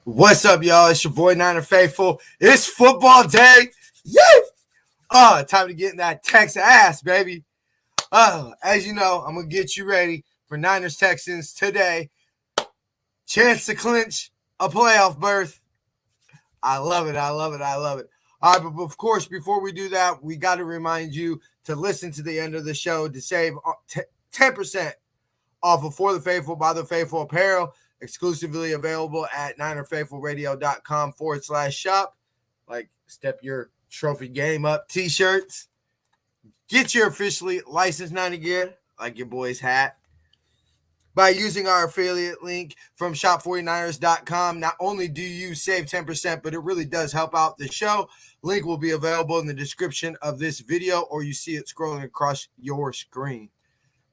What's up, y'all? It's your boy Niner Faithful. It's football day. Yay! Time to get in that Texas ass, baby. As you know, I'm gonna get you ready for Niners Texans today. Chance to clinch a playoff berth. I love it. All right, but of course, before we do that, we got to remind you to listen to the end of the show to save 10% off of For the Faithful by the Faithful apparel, exclusively available at ninerfaithfulradio.com/shop. Like, step your trophy game up t-shirts. Get your officially licensed Niner gear, like your boy's hat, by using our affiliate link from shop49ers.com. Not only do you save 10%, but it really does help out the show. Link will be available in the description of this video, or you see it scrolling across your screen.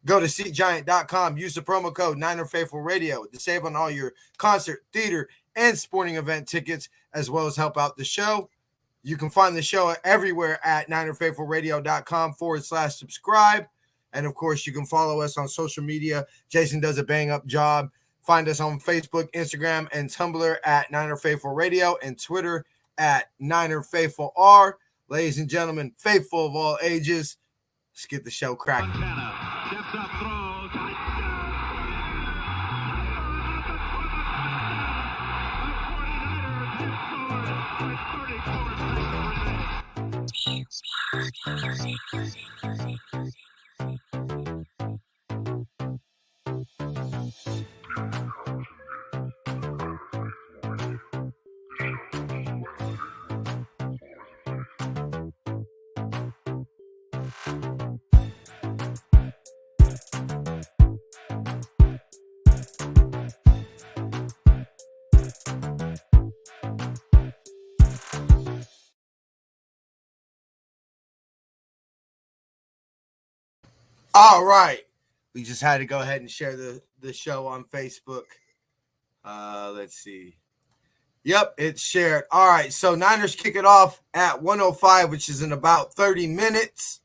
Go to SeatGiant.com. Use the promo code NinerFaithfulRadio to save on all your concert, theater, and sporting event tickets, as well as help out the show. You can find the show everywhere at NinerFaithfulRadio.com/subscribe. And, of course, you can follow us on social media. Jason does a bang-up job. Find us on Facebook, Instagram, and Tumblr at Niner Faithful Radio, and Twitter at Niner Faithful R. Ladies and gentlemen, faithful of all ages, let's get the show cracking. Steps up, throws. All right. We just had to go ahead and share the show on Facebook. Let's see. Yep, it's shared. All right, so Niners kick it off at 1:05, which is in about 30 minutes.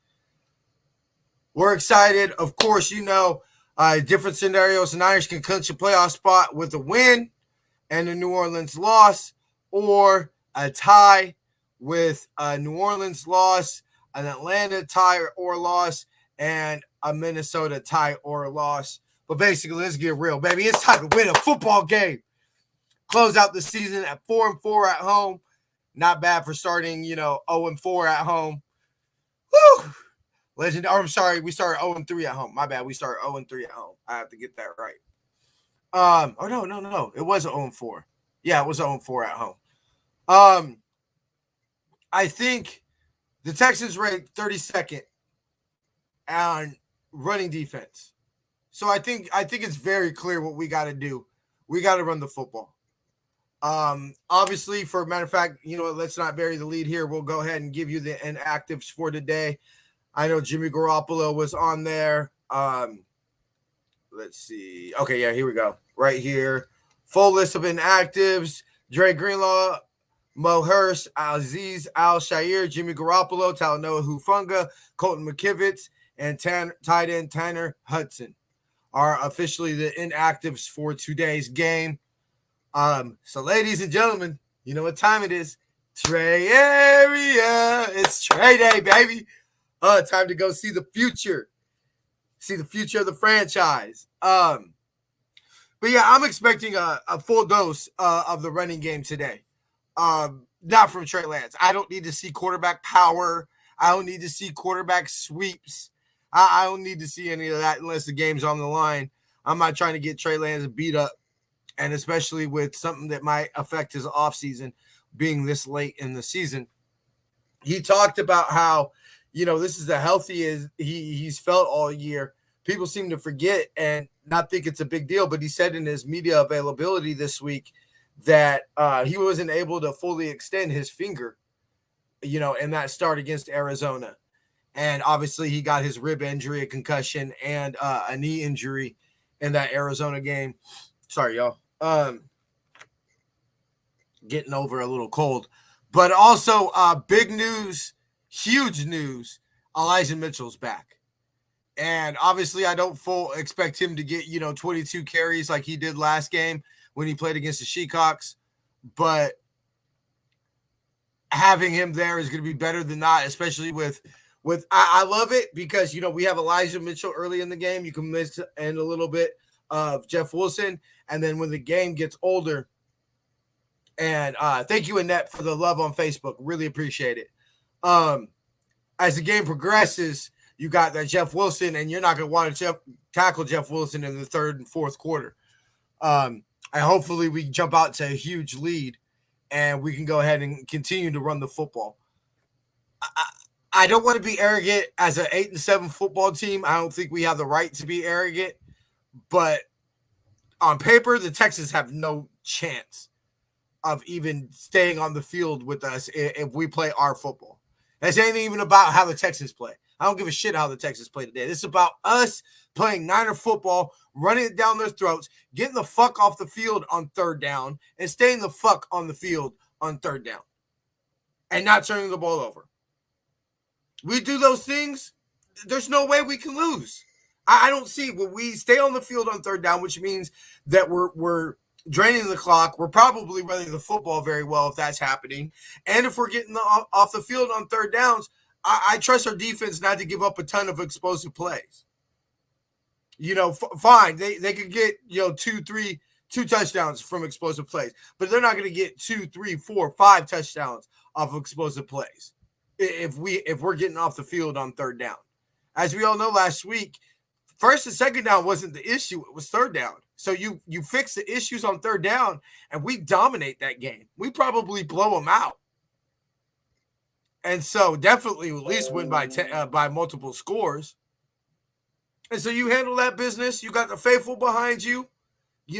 We're excited. Of course, different scenarios. The Niners can clinch a playoff spot with a win and a New Orleans loss, or a tie with a New Orleans loss, an Atlanta tie or loss, and a Minnesota tie or loss. But basically, let's get real, baby. It's time to win a football game. Close out the season at 4-4 at home. Not bad for starting, 0-4 at home. Woo! We started 0-3 at home. My bad. We started 0-3 at home. I have to get that right. No. It wasn't 0-4. Yeah, it was 0-4 at home. I think the Texans ranked 32nd on running defense. So I think it's very clear what we got to do. We got to run the football. Obviously, for a matter of fact, let's not bury the lead here. We'll go ahead and give you the inactives for today. I know Jimmy Garoppolo was on there. Let's see. Okay, yeah, here we go. Right here. Full list of inactives. Dre Greenlaw, Mo Hurst, Aziz Al-Shaair, Jimmy Garoppolo, Talanoa Hufanga, Colton McKivitz, and tight end Tanner Hudson are officially the inactives for today's game. So ladies and gentlemen, you know what time it is. Trey area. It's Trey Day, baby. Time to go see the future. See the future of the franchise. But yeah, I'm expecting a full dose of the running game today. Not from Trey Lance. I don't need to see quarterback power. I don't need to see quarterback sweeps. I don't need to see any of that unless the game's on the line. I'm not trying to get Trey Lance beat up, and especially with something that might affect his offseason being this late in the season. He talked about how, this is the healthiest he's felt all year. People seem to forget and not think it's a big deal, but he said in his media availability this week that he wasn't able to fully extend his finger, in that start against Arizona. And obviously he got his rib injury, a concussion, and a knee injury in that Arizona game. Sorry, y'all. Getting over a little cold. But also big news, huge news, Elijah Mitchell's back. And obviously I don't expect him to get, 22 carries like he did last game when he played against the Seahawks. but having him there is going to be better than not, especially with I love it because, we have Elijah Mitchell early in the game. You can miss and a little bit of Jeff Wilson. And then when the game gets older, and thank you, Annette, for the love on Facebook. Really appreciate it. As the game progresses, you got that Jeff Wilson, and you're not going to want to tackle Jeff Wilson in the third and fourth quarter. And hopefully we jump out to a huge lead and we can go ahead and continue to run the football. I don't want to be arrogant as an 8-7 football team. I don't think we have the right to be arrogant, but on paper, the Texans have no chance of even staying on the field with us if we play our football. This ain't even about how the Texans play. I don't give a shit how the Texans play today. This is about us playing Niner football, running it down their throats, getting the fuck off the field on third down, and staying the fuck on the field on third down, and not turning the ball over. We do those things, there's no way we can lose. I don't see when we stay on the field on third down, which means that we're draining the clock. We're probably running the football very well if that's happening. And if we're getting off the field on third downs, I trust our defense not to give up a ton of explosive plays. Fine. They could get, 2 touchdowns from explosive plays, but they're not going to get 2, 3, 4, 5 touchdowns off of explosive plays if we're getting off the field on third down. As we all know, last week, first and second down wasn't the issue. It was third down. So you fix the issues on third down, and we dominate that game. We probably blow them out. And so definitely at least win by multiple scores. And so you handle that business. You got the faithful behind you.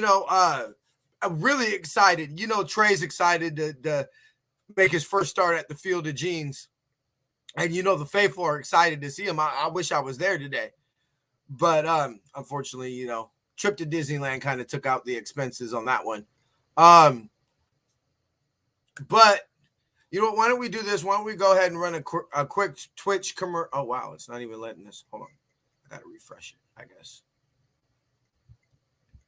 I'm really excited. Trey's excited to make his first start at the Field of Jeans. And, the faithful are excited to see him. I wish I was there today. But unfortunately, trip to Disneyland kind of took out the expenses on that one. But, why don't we do this? Why don't we go ahead and run a quick Twitch commercial? Oh, wow. It's not even letting us. Hold on. I got to refresh it, I guess.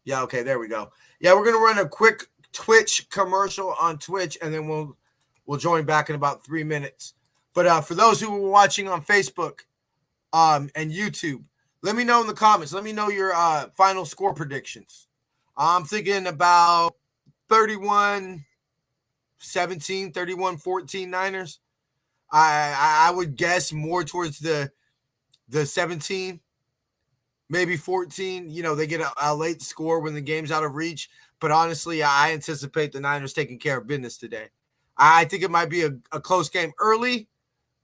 Yeah, okay. There we go. Yeah, we're going to run a quick Twitch commercial on Twitch, and then we'll join back in about 3 minutes. But for those who were watching on Facebook and YouTube, let me know in the comments. Let me know your final score predictions. I'm thinking about 31-17, 31-14 Niners. I would guess more towards the 17, maybe 14. They get a late score when the game's out of reach. But honestly, I anticipate the Niners taking care of business today. I think it might be a close game early,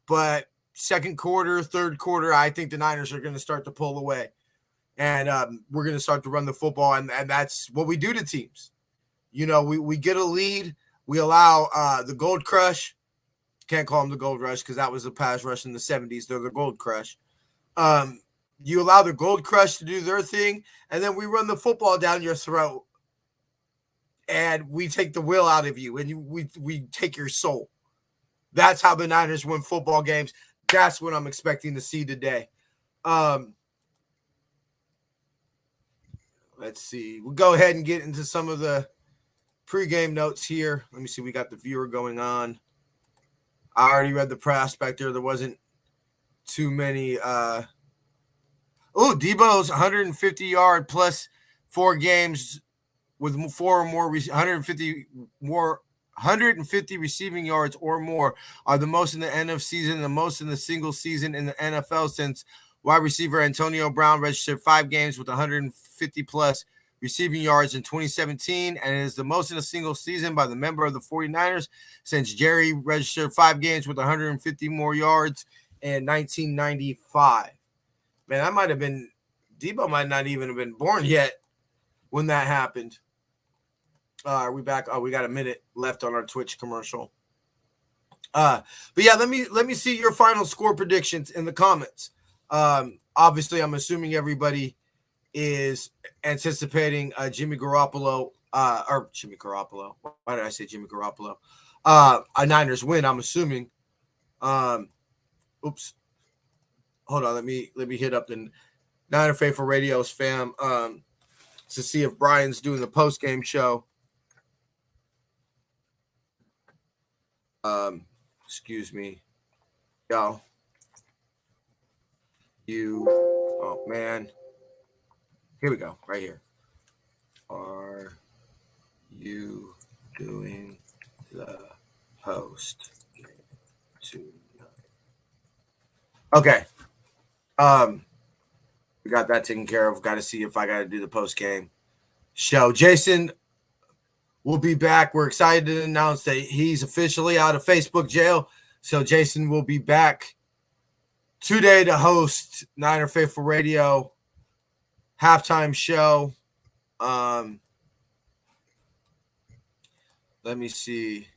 but second quarter, third quarter, I think the Niners are going to start to pull away. And we're going to start to run the football, and that's what we do to teams. We get a lead. We allow the Gold Crush. Can't call them the Gold Rush because that was the pass rush in the 70s. They're the Gold Crush. You allow the Gold Crush to do their thing, and then we run the football down your throat, and we take the will out of you, and we take your soul. That's how the Niners win football games. That's what I'm expecting to see today. Let's see. We'll go ahead and get into some of the pregame notes here. Let me see. We got the viewer going on. I already read the prospector. There wasn't too many. Debo's 150-yard plus 4 games with 4 or more, 150 receiving yards or more are the most in the NFL season, the most in the single season in the NFL since wide receiver Antonio Brown registered 5 games with 150 plus receiving yards in 2017, and it is the most in a single season by the member of the 49ers since Jerry registered 5 games with 150 more yards in 1995. Man, that might have been Debo might not even have been born yet when that happened. Are we back? Oh, we got a minute left on our Twitch commercial. But yeah, let me see your final score predictions in the comments. Obviously, I'm assuming everybody is anticipating Jimmy Garoppolo. Why did I say Jimmy Garoppolo? A Niners win. I'm assuming. Oops. Hold on. Let me hit up the Niner Faithful Radio's fam to see if Brian's doing the post game show. Excuse me. Yo. Oh man. Here we go. Right here. Are you doing the post tonight? Okay. We got that taken care of. Got to see if I got to do the post game show. Jason will be back. We're excited to announce that he's officially out of Facebook jail. So Jason will be back today to host Niner Faithful Radio halftime show. Let me see.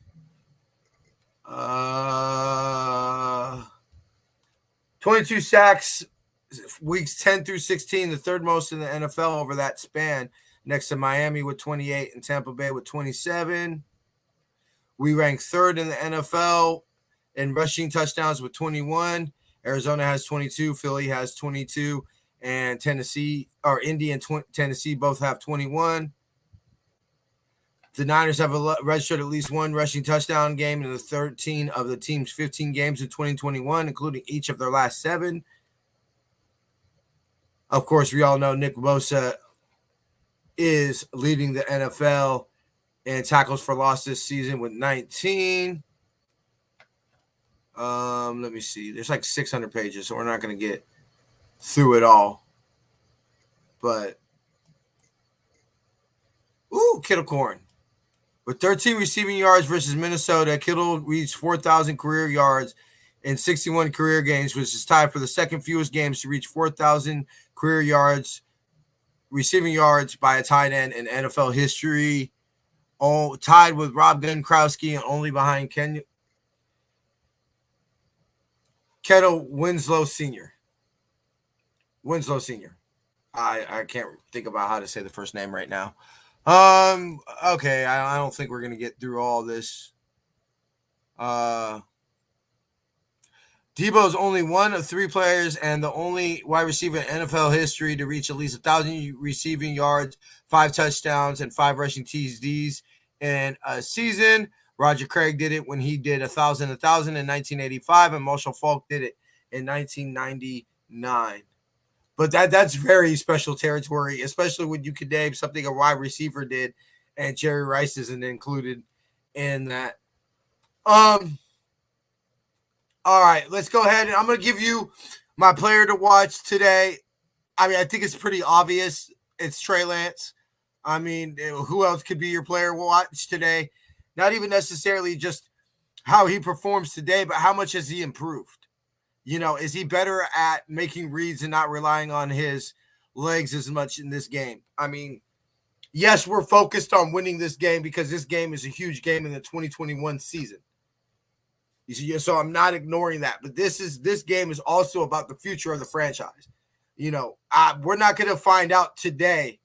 22 sacks, weeks 10 through 16, the third most in the NFL over that span, next to Miami with 28 and Tampa Bay with 27. We rank third in the NFL in rushing touchdowns with 21. Arizona has 22, Philly has 22, and Indy and Tennessee both have 21. The Niners have registered at least one rushing touchdown game in the 13 of the team's 15 games in 2021, including each of their last 7. Of course, we all know Nick Bosa is leading the NFL in tackles for loss this season with 19. Let me see. There's like 600 pages, so we're not going to get through it all. But, Kittle Corn. With 13 receiving yards versus Minnesota, Kittle reached 4,000 career yards in 61 career games, which is tied for the second fewest games to reach 4,000 career yards, receiving yards by a tight end in NFL history. Tied with Rob Gronkowski and only behind Kettle Winslow Sr. I can't think about how to say the first name right now. Okay, I don't think we're gonna get through all this. Debo's only one of 3 players and the only wide receiver in NFL history to reach at least 1,000 receiving yards, 5 touchdowns, and 5 rushing TDs in a season. Roger Craig did it when he did 1,000 in 1985, and Marshall Faulk did it in 1999. But that's very special territory, especially when you could name something a wide receiver did, and Jerry Rice isn't included in that. All right, let's go ahead. And I'm going to give you my player to watch today. I mean, I think it's pretty obvious. It's Trey Lance. I mean, who else could be your player to watch today? Not even necessarily just how he performs today, but how much has he improved? Is he better at making reads and not relying on his legs as much in this game? I mean, yes, we're focused on winning this game because this game is a huge game in the 2021 season. So I'm not ignoring that, but this game is also about the future of the franchise. We're not going to find out today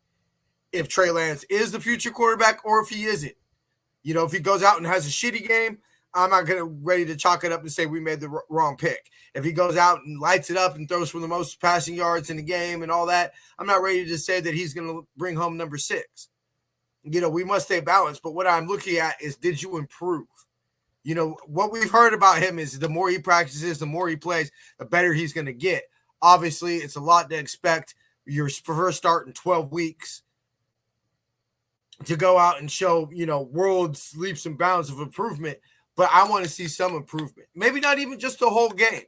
if Trey Lance is the future quarterback or if he isn't. If he goes out and has a shitty game, I'm not ready to chalk it up and say we made the wrong pick. If he goes out and lights it up and throws for the most passing yards in the game and all that, I'm not ready to say that he's going to bring home number 6. We must stay balanced, but what I'm looking at is, did you improve? What we've heard about him is the more he practices, the more he plays, the better he's going to get. Obviously, it's a lot to expect your first start in 12 weeks to go out and show, world's leaps and bounds of improvement. But I want to see some improvement. Maybe not even just the whole game.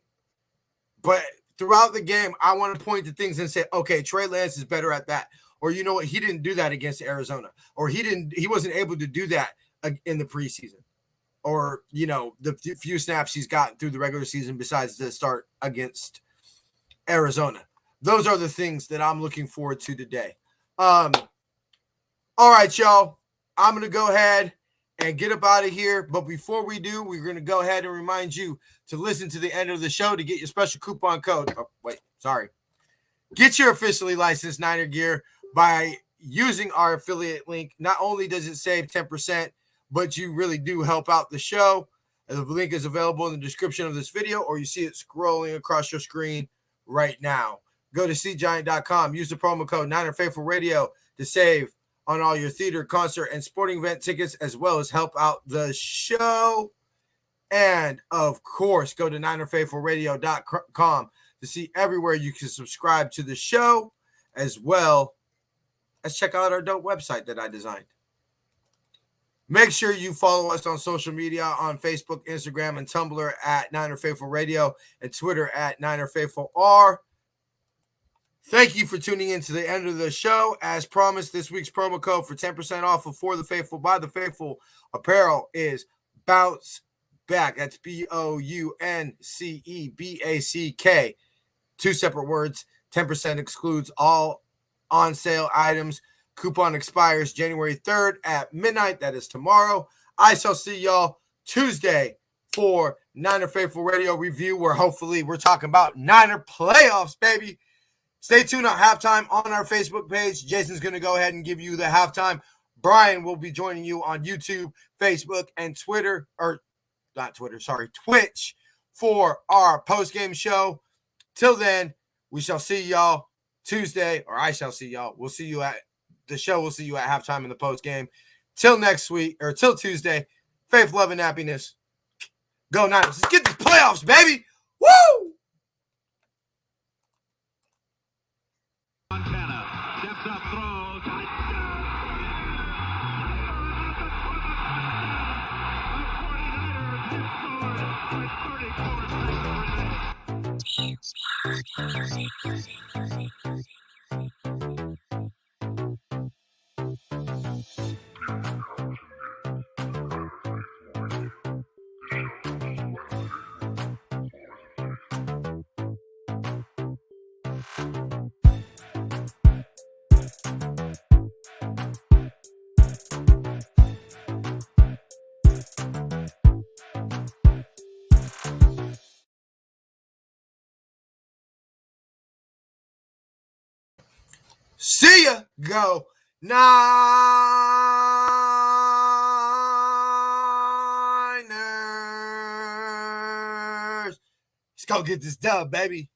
But throughout the game, I want to point to things and say, okay, Trey Lance is better at that. Or you know what? He didn't do that against Arizona. Or he wasn't able to do that in the preseason. Or, the few snaps he's gotten through the regular season besides the start against Arizona. Those are the things that I'm looking forward to today. All right, y'all. I'm going to go ahead and get up out of here. But before we do, we're going to go ahead and remind you to listen to the end of the show to get your special coupon code. Oh, wait, sorry. Get your officially licensed Niner gear by using our affiliate link. Not only does it save 10%, but you really do help out the show. The link is available in the description of this video, or you see it scrolling across your screen right now. Go to SeatGiant.com. Use the promo code Niner Faithful Radio to save on all your theater, concert, and sporting event tickets, as well as help out the show. And, of course, go to NinerFaithfulRadio.com to see everywhere you can subscribe to the show, as well as check out our dope website that I designed. Make sure you follow us on social media on Facebook, Instagram, and Tumblr at Niner Faithful Radio and Twitter at Niner Faithful R. Thank you for tuning in to the end of the show. As promised, this week's promo code for 10% off of For the Faithful by the Faithful apparel is Bounce Back. That's BOUNCEBACK. 2 separate words. 10% excludes all on sale items. Coupon expires January 3rd at midnight. That is tomorrow. I shall see y'all Tuesday for Niner Faithful Radio Review, where hopefully we're talking about Niner playoffs, baby. Stay tuned at halftime on our Facebook page. Jason's going to go ahead and give you the halftime. Brian will be joining you on YouTube, Facebook, and Twitter, or not Twitter, sorry, Twitch, for our post-game show. Till then, we shall see y'all Tuesday, or I shall see y'all. We'll see you at the show. We'll see you at halftime in the post-game. Till next week, or till Tuesday, faith, love, and happiness. Go Niners. Let's get these playoffs, baby. Woo! Montana steps up, throws. See ya. Go Niners. Let's go get this dub, baby.